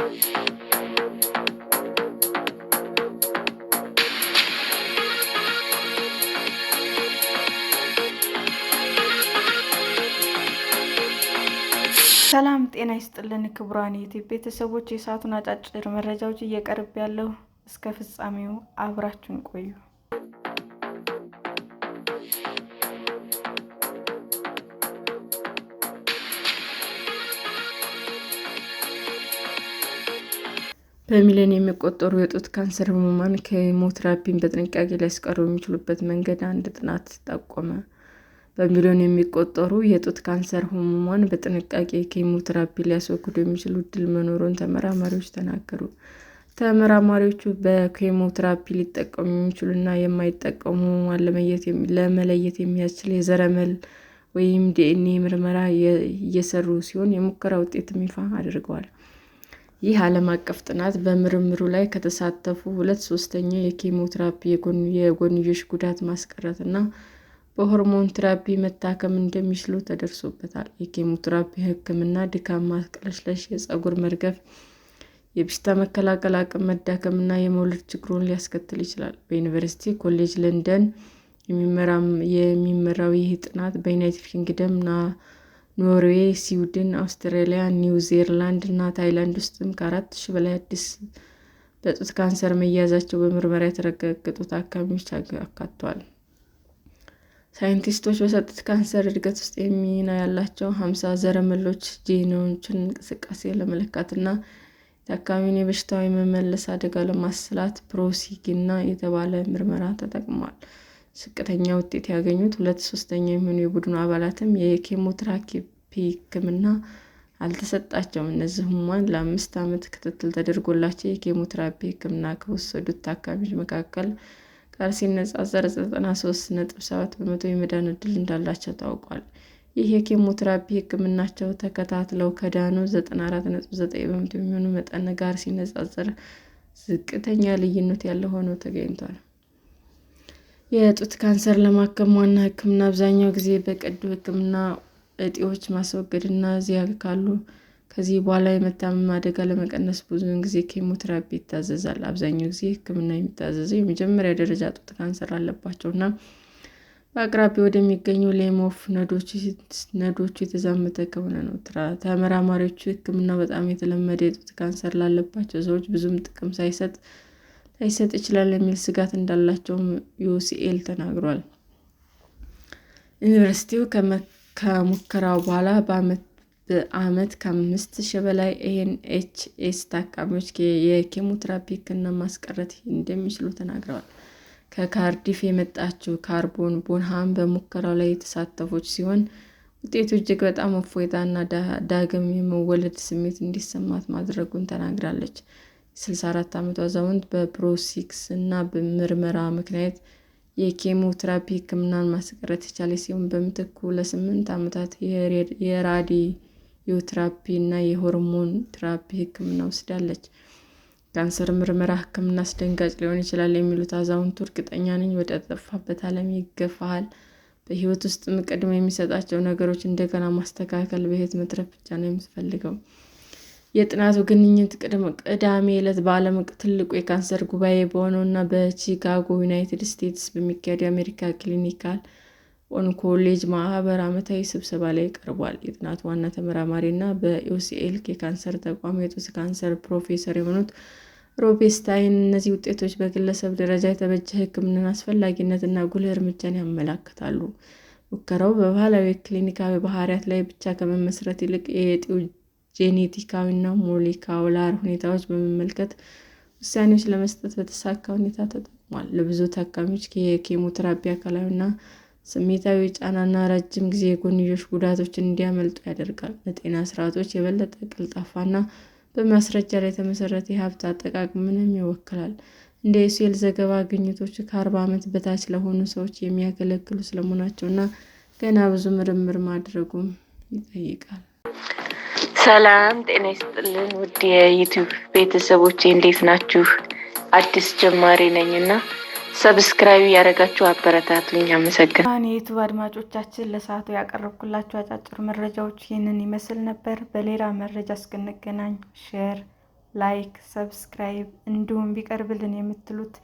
ሰላም ጤና ይስጥልን ክቡራን የዩቲዩብ ቤተሰቦች፣ የሰዓቱን አጫጭር መረጃዎች እየቀርብ ያለው እስከ ፍጻሜው አብራችሁን ቆዩ። በሚሊዮን የሚቆጠሩ የጡት ካንሰር ህሙማን ኬሞቴራፒን በጥንቃቄ ሊያስቀሩ የሚችሉበት መንገድ አንድ ጥናት ጠቆመ። በሚሊዮን የሚቆጠሩ የጡት ካንሰር ህሙማን በጥንቃቄ ኬሞቴራፒ ሊያስወግዱ የሚችሉ እድል መኖሩን ተመራማሪዎች ተናገሩ። ተመራማሪዎቹ በኬሞቴራፒ ሊጠቀሙ የሚችሉና የማይጠቀሙ ህሙማን ለመለየት የሚያስችል የዘረመል ወይም ዲኤንኤ ምርመራ እየሰሩ ሲሆን የሙከራ ውጤትም ይፋ አድርገዋል። ይህ ዓለም አቀፍ ጥናት በምርምሩ ላይ ከተሳተፉ 2/3 የኬሞቴራፒ የጎንዮሽ ጉዳት ማስቀረት እና በሆርሞን ቴራፒ መታከም እንደሚችሉ ተደርሶበታል። የኬሞቴራፒ ህክምና ድካም፣ ማቅለሽለሽ፣ የፀጉር መርገፍ፣ የበሽታ መከላከል አቅም መዳከም እና የመውለድ ችግሮችን ሊያስከትል ይችላል። በዩኒቨርሲቲ ኮሌጅ ለንደን የሚመራው ይህ ጥናት በዩናይትድ ኪንግደም፣ ኖርዌይ፣ ስዊድን፣ አውስትራሊያ፣ ኒው ዚላንድ እና ታይላንድ ውስጥም ከ4,000 በላይ አዲስ በጡት ካንሰር መያዛቸው በምርመራ የተረጋገጡ ታካሚዎች አካቷል። ሳይንቲስቶች በጡት ካንሰር እድገት ውስጥ ሚና ያላቸው 50 ዘረመሎች ጂኖችን እንቅስቃሴ ለመለካት እና የታካሚውን የበሽታው የመመለስ አደጋ ለማስላት ፕሮሲጊና የተባለ ምርመራ ተጠቅመዋል። ዝቅተኛ ውጤት ያገኙት 2/3 የሚሆኑ የቡድኑ አባላትም የኬሞቴራፒ ህክምና አልተሰጣቸውም። እነዚህ ህሙማን ለ5 ዓመት ክትትል ተደርጎላቸው የኬሞቴራፒ ህክምና ከወሰዱት ታካሚዎች መካከል ጋር ሲነጻጸር 93.7% የመዳን እድል እንዳላቸው ታውቋል። ይህ የኬሞቴራፒ ህክምናቸው ተከታትለው ከዳኑ 94.9% የሚሆኑ መጠን ጋር ሲነጻጸር ዝቅተኛ ልዩነት ያለው ሆኖ ተገኝቷል። የጡት ካንሰር ለማከም ዋና ህክምና አብዛኛው ጊዜ በቀዶ ህክምና እጢዎች ማስወገድ እና ከዚህ በኋላ የመታመም አደጋ ለመቀነስ ብዙውን ጊዜ ኬሞቴራፒ ይታዘዛል። አብዛኛው ጊዜ ህክምና የሚታዘዘው የመጀመሪያ ደረጃ ጡት ካንሰር አለባቸው እና በአቅራቢያ ወደሚገኙ ሌምፍ ነዶች የተዛመተ ከሆነ ነው። ተመራማሪዎቹ ህክምናው በጣም የተለመደ የጡት ካንሰር ላለባቸው ሰዎች ብዙም ጥቅም ላይሰጥ ይችላል የሚል ስጋት እንዳላቸውም ዩሲኤል ተናግሯል። ዩኒቨርሲቲው ከሙከራው በኋላ በዓመት ከ5,000 በላይ ኤንኤችኤስ ታካሚዎች የኬሞቴራፒ ህክምና ማስቀረት እንደሚችሉ ተናግረዋል። ከካርዲፍ የመጣችው ካርቦን ቦንሃም በሙከራው ላይ የተሳተፈች ሲሆን ውጤቱ እጅግ በጣም እፎይታ እና ዳግም የመወለድ ስሜት እንዲሰማት ማድረጉን ተናግራለች። የ64 ዓመቷ አዛውንት በፕሮሲክስ እና በምርመራ ምክንያት የኬሞቴራፒ ህክምናን ማስቀረት የቻለ ሲሆን በምትኩ ለ8 ዓመታት የራዲዮቴራፒ እና የሆርሞን ቴራፒ ህክምና ወስዳለች። ካንሰር ምርመራ ህክምና አስደንጋጭ ሊሆን ይችላል የሚሉት አዛውንቱ እርግጠኛ ነኝ ወደ ጠፋበት ዓለም ይገፋሃል። በህይወት ውስጥም ቅድሚያ የሚሰጣቸው ነገሮች እንደገና ማስተካከል፣ በህይወት መትረፍ ብቻ ነው የምትፈልገው። የጥናቱ ግኝት ቅዳሜ ዕለት በዓለም ትልቁ የካንሰር ጉባኤ በሆነው እና በቺካጎ ዩናይትድ ስቴትስ በሚካሄድ የአሜሪካ ክሊኒካል ኦንኮሎጂ ማህበር ዓመታዊ ስብሰባ ላይ ቀርቧል። የጥናቱ ዋና ተመራማሪ እና በዩሲኤል የካንሰር ተቋም የጡት ካንሰር ፕሮፌሰር የሆኑት ሮቤስታይን እነዚህ ውጤቶች በግለሰብ ደረጃ የተበጀ ህክምናን አስፈላጊነት እና ጉልህ እርምጃን ያመለክታሉ። ሙከራው በባህላዊ ክሊኒካዊ ባህሪያት ላይ ብቻ ከመመስረት ይልቅ የእጢው ጄኔቲካዊ እና ሞሌኩላር ሁኔታዎች በመመልከት ውሳኔዎች ለመስጠት በተሳካ ሁኔታ ተጠቅሟል። ለብዙ ታካሚዎች የኬሞቴራፒ አካላዊ እና ስሜታዊ ጫና እና ረጅም ጊዜ የጎንዮሽ ጉዳቶችን እንዲያመልጡ ያደርጋል። ለጤና ስርዓቶች የበለጠ ቀልጣፋ እና በማስረጃ ላይ የተመሰረተ የሀብት አጠቃቀምንም ይወክላል። እንደ ዩሲኤል ዘገባ ግኝቶቹ ከ40 ዓመት በታች ለሆኑ ሰዎች የሚያገለግሉ ስለመሆናቸው እና ገና ብዙ ምርምር ማድረጉም ይጠይቃል። ሰላም ጤና ይስጥልን ውድ የዩቲዩብ ቤተሰቦቼ እንዴት ናችሁ? አዲስ ጀማሪ ነኝና ሰብስክራይብ ያደረጋችሁ አበረታቱኝ። አመሰግናለሁ። የዩቲዩብ አድማጮቻችን ለሰዓቱ ያቀረብኩላችሁ አጫጭር መረጃዎች ይህንን ይመስል ነበር። በሌላ መረጃ እስክንገናኝ ሼር፣ ላይክ፣ ሰብስክራይብ እንዲሁም ቢቀርብልን የምትሉት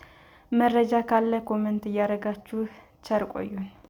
መረጃ ካለ ኮመንት እያደረጋችሁ ቸር ቆዩን።